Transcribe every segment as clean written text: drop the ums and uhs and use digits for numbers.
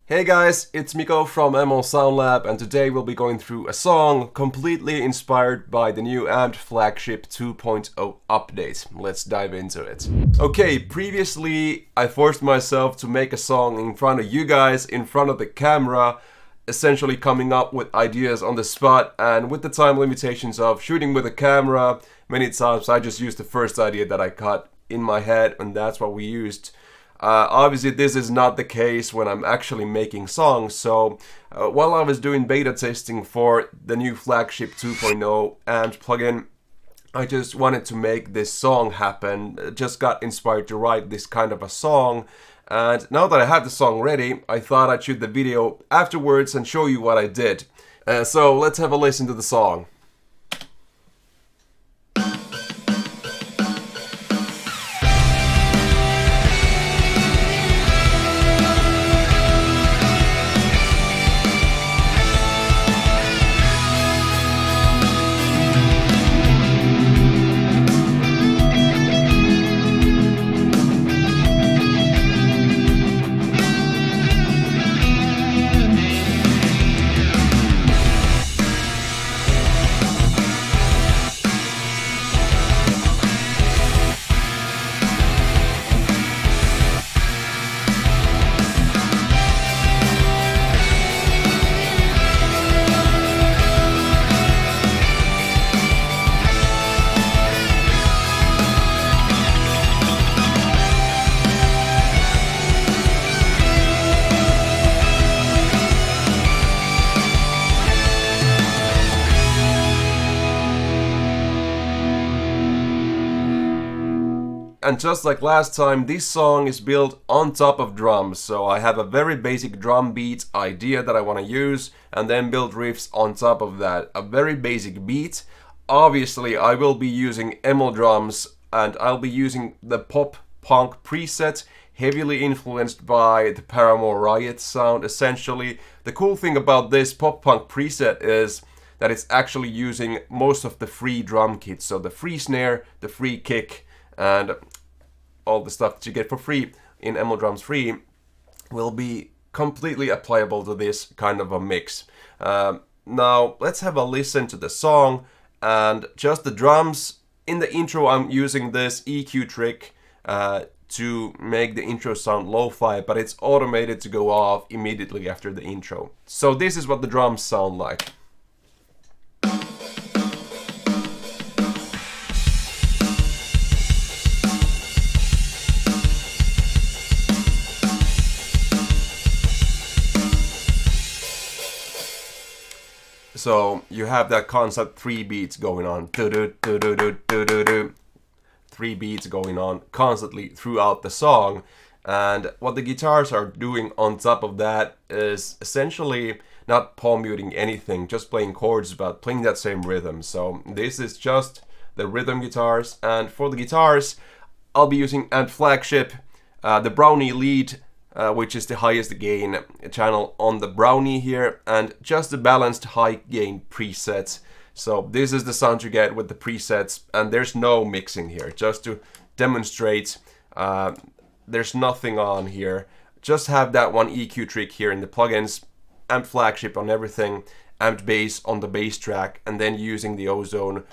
Hey guys, it's Miko from ML Sound Lab, and today we'll be going through a song completely inspired by the new Amped Flagship 2.0 update. Let's dive into it. Okay, previously I forced myself to make a song in front of you guys, in front of the camera, essentially coming up with ideas on the spot, and with the time limitations of shooting with a camera, many times I just used the first idea that I got in my head, and that's what we used. Obviously this is not the case when I'm actually making songs, so while I was doing beta testing for the new Flagship 2.0 Amped plugin, I just wanted to make this song happen, just got inspired to write this kind of a song, and now that I had the song ready, I thought I'd shoot the video afterwards and show you what I did. So let's have a listen to the song. And just like last time, this song is built on top of drums, so I have a very basic drum beat idea that I want to use, and then build riffs on top of that. A very basic beat. Obviously I will be using ML drums, and I'll be using the pop punk preset, heavily influenced by the Paramore Riot sound essentially. The cool thing about this pop punk preset is that it's actually using most of the free drum kits, so the free snare, the free kick, and all the stuff that you get for free in ML Drums Free will be completely applicable to this kind of a mix. Now let's have a listen to the song and just the drums. In the intro I'm using this EQ trick to make the intro sound lo-fi, but it's automated to go off immediately after the intro. So this is what the drums sound like. So you have that concept 3 beats going on, 3 beats going on constantly throughout the song, and what the guitars are doing on top of that is essentially not palm muting anything, just playing chords but playing that same rhythm. So this is just the rhythm guitars, and for the guitars I'll be using Amped Flagship, the Brownie lead, which is the highest gain channel on the Brownie here, and just the balanced high gain preset. So this is the sound you get with the presets, and there's no mixing here. Just to demonstrate, there's nothing on here. Just have that one EQ trick here in the plugins, Amped Flagship on everything, Amped Bass on the bass track, and then using the Ozone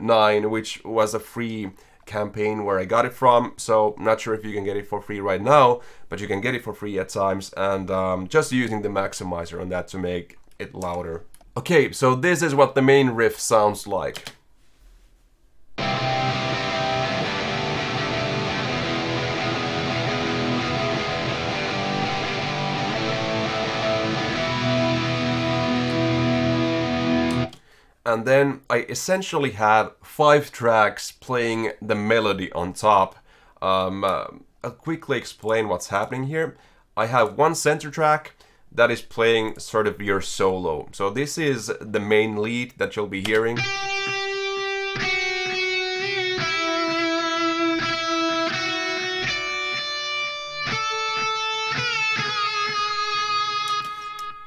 9, which was a free campaign where I got it from, so not sure if you can get it for free right now, but you can get it for free at times, and just using the maximizer on that to make it louder. Okay, so this is what the main riff sounds like. And then I essentially have 5 tracks playing the melody on top. I'll quickly explain what's happening here. I have one center track that is playing sort of your solo. So this is the main lead that you'll be hearing.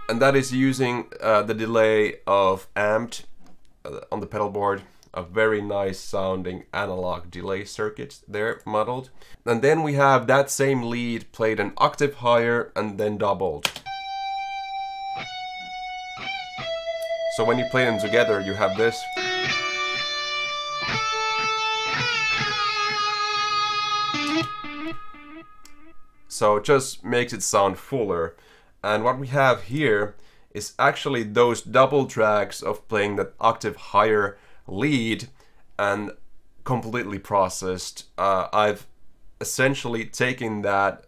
And that is using the delay of Amped on the pedal board, a very nice sounding analog delay circuit there modeled. And then we have that same lead played an octave higher and then doubled. So when you play them together, you have this. So it just makes it sound fuller. And what we have here is actually those double tracks of playing that octave higher lead and completely processed. I've essentially taken that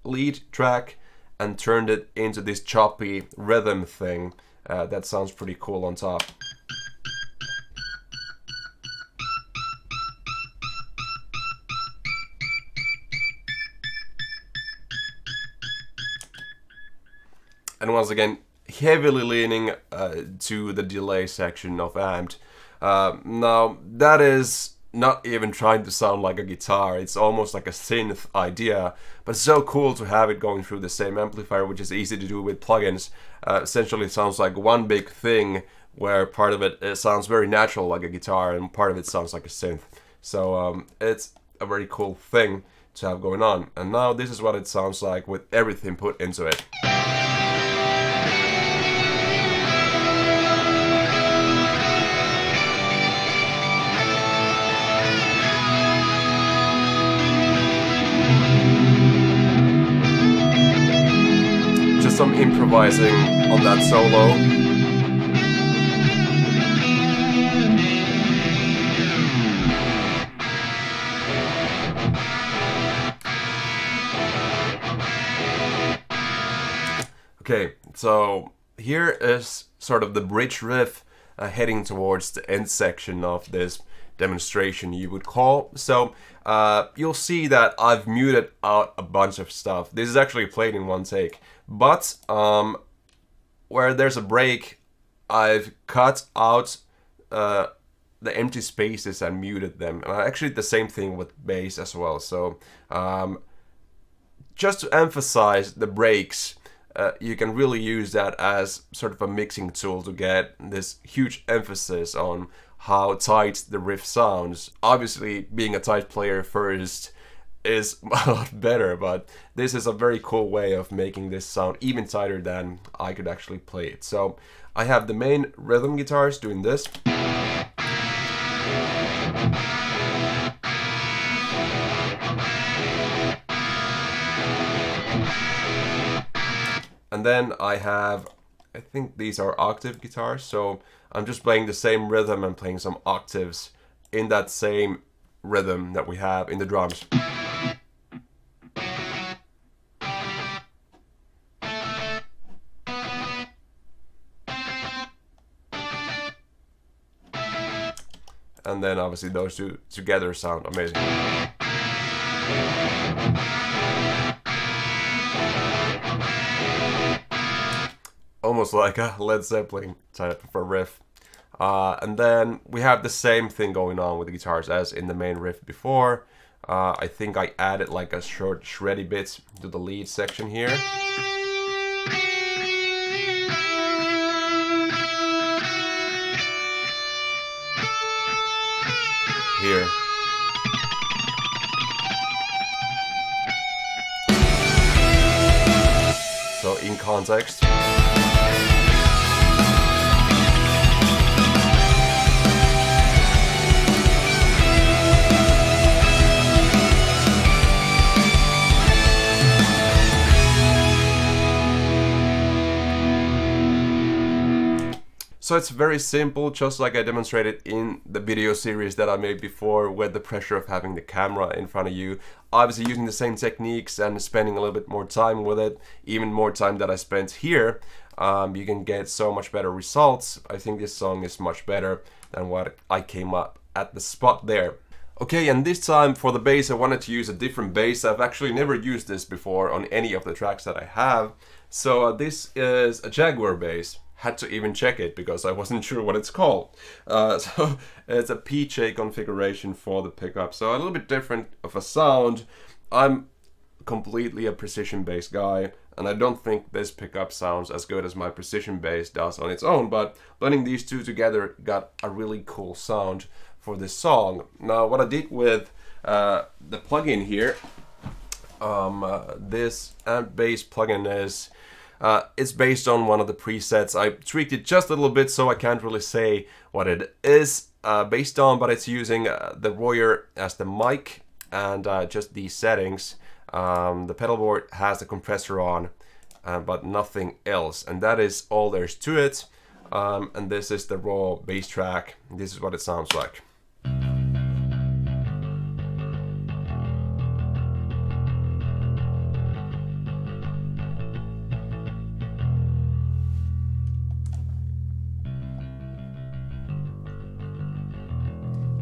lead track and turned it into this choppy rhythm thing that sounds pretty cool on top. And once again, heavily leaning to the delay section of Amped. Now, that is not even trying to sound like a guitar, it's almost like a synth idea, but it's so cool to have it going through the same amplifier, which is easy to do with plugins. Essentially it sounds like one big thing, where part of it sounds very natural like a guitar, and part of it sounds like a synth. So it's a very cool thing to have going on. And now this is what it sounds like with everything put into it. Some improvising on that solo. Okay, so here is sort of the bridge riff heading towards the end section of this demonstration, you would call. So you'll see that I've muted out a bunch of stuff. This is actually played in one take. But where there's a break, I've cut out the empty spaces and muted them. And I actually did the same thing with bass as well. So just to emphasize the breaks, you can really use that as sort of a mixing tool to get this huge emphasis on how tight the riff sounds. Obviously, being a tight player first is a lot better, but this is a very cool way of making this sound even tighter than I could actually play it. So I have the main rhythm guitars doing this. And then I have, I think these are octave guitars, so I'm just playing the same rhythm and playing some octaves in that same rhythm that we have in the drums. And then obviously those two together sound amazing. Almost like a Led Zeppelin type of a riff. And then we have the same thing going on with the guitars as in the main riff before. I think I added like a short shreddy bit to the lead section here. Here. So in context. So it's very simple, just like I demonstrated in the video series that I made before, with the pressure of having the camera in front of you. Obviously using the same techniques and spending a little bit more time with it, even more time that I spent here, you can get so much better results. I think this song is much better than what I came up at the spot there. Okay, and this time for the bass I wanted to use a different bass. I've actually never used this before on any of the tracks that I have. So this is a Jaguar Base. Had to even check it because I wasn't sure what it's called. So it's a PJ configuration for the pickup. So a little bit different of a sound. I'm completely a precision bass guy, and I don't think this pickup sounds as good as my precision bass does on its own, but blending these two together got a really cool sound for this song. Now what I did with the plugin here, this Amped Bass plugin is It's based on one of the presets. I tweaked it just a little bit, so I can't really say what it is based on, but it's using the Royer as the mic and just these settings. The pedalboard has the compressor on, but nothing else, and that is all there's to it. And this is the raw bass track. This is what it sounds like.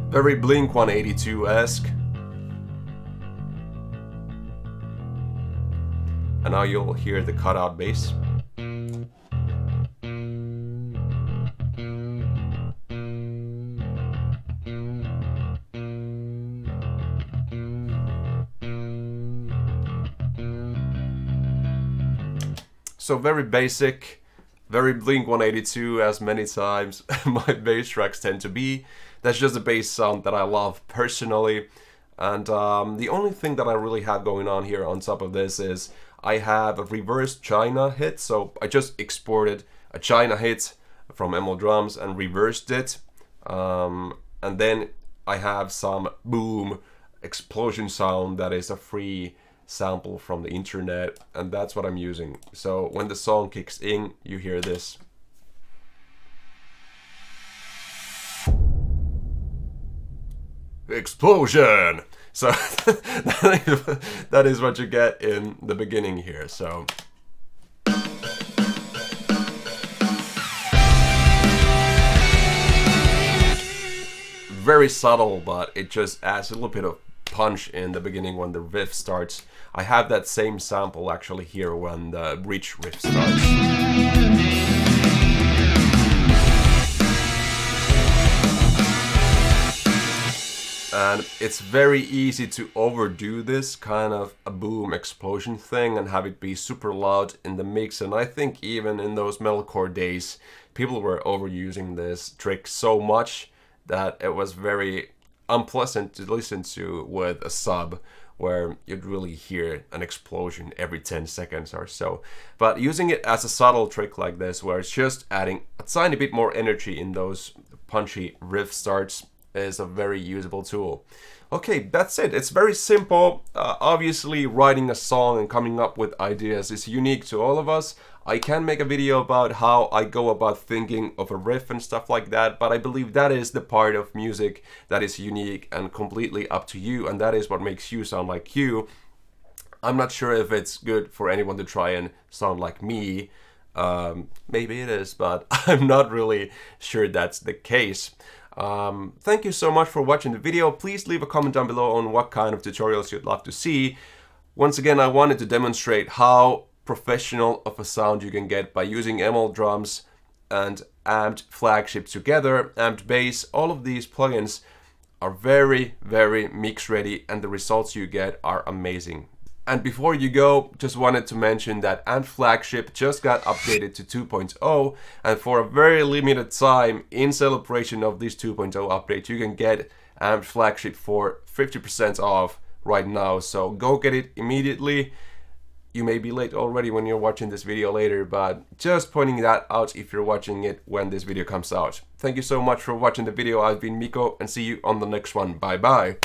Very Blink-182-esque. And now you'll hear the cutout bass. So very basic, very Blink-182, as many times my bass tracks tend to be. That's just a bass sound that I love personally. And the only thing that I really have going on here on top of this is I have a reversed China hit. So I just exported a China hit from ML Drums and reversed it. And then I have some boom explosion sound that is a free sample from the internet, and that's what I'm using. So when the song kicks in, you hear this. Explosion! So that is what you get in the beginning here. So very subtle, but it just adds a little bit of punch in the beginning when the riff starts. I have that same sample actually here when the bridge riff starts. And it's very easy to overdo this kind of a boom explosion thing and have it be super loud in the mix. And I think even in those metalcore days, people were overusing this trick so much that it was very unpleasant to listen to with a sub where you'd really hear an explosion every 10 seconds or so. But using it as a subtle trick like this, where it's just adding a tiny bit more energy in those punchy riff starts, is a very usable tool. Okay, that's it. It's very simple. Obviously, writing a song and coming up with ideas is unique to all of us. I can make a video about how I go about thinking of a riff and stuff like that, but I believe that is the part of music that is unique and completely up to you, and that is what makes you sound like you. I'm not sure if it's good for anyone to try and sound like me. Maybe it is, but I'm not really sure that's the case. Thank you so much for watching the video. Please leave a comment down below on what kind of tutorials you'd love to see. Once again, I wanted to demonstrate how professional of a sound you can get by using ML Drums and Amped Flagship together. Amped Base, all of these plugins are very, very mix ready, and the results you get are amazing. And before you go, just wanted to mention that Amped Flagship just got updated to 2.0, and for a very limited time, in celebration of this 2.0 update, you can get Amped Flagship for 50% off right now. So go get it immediately. You may be late already when you're watching this video later, but just pointing that out if you're watching it when this video comes out. Thank you so much for watching the video. I've been Mikko, and see you on the next one. Bye bye.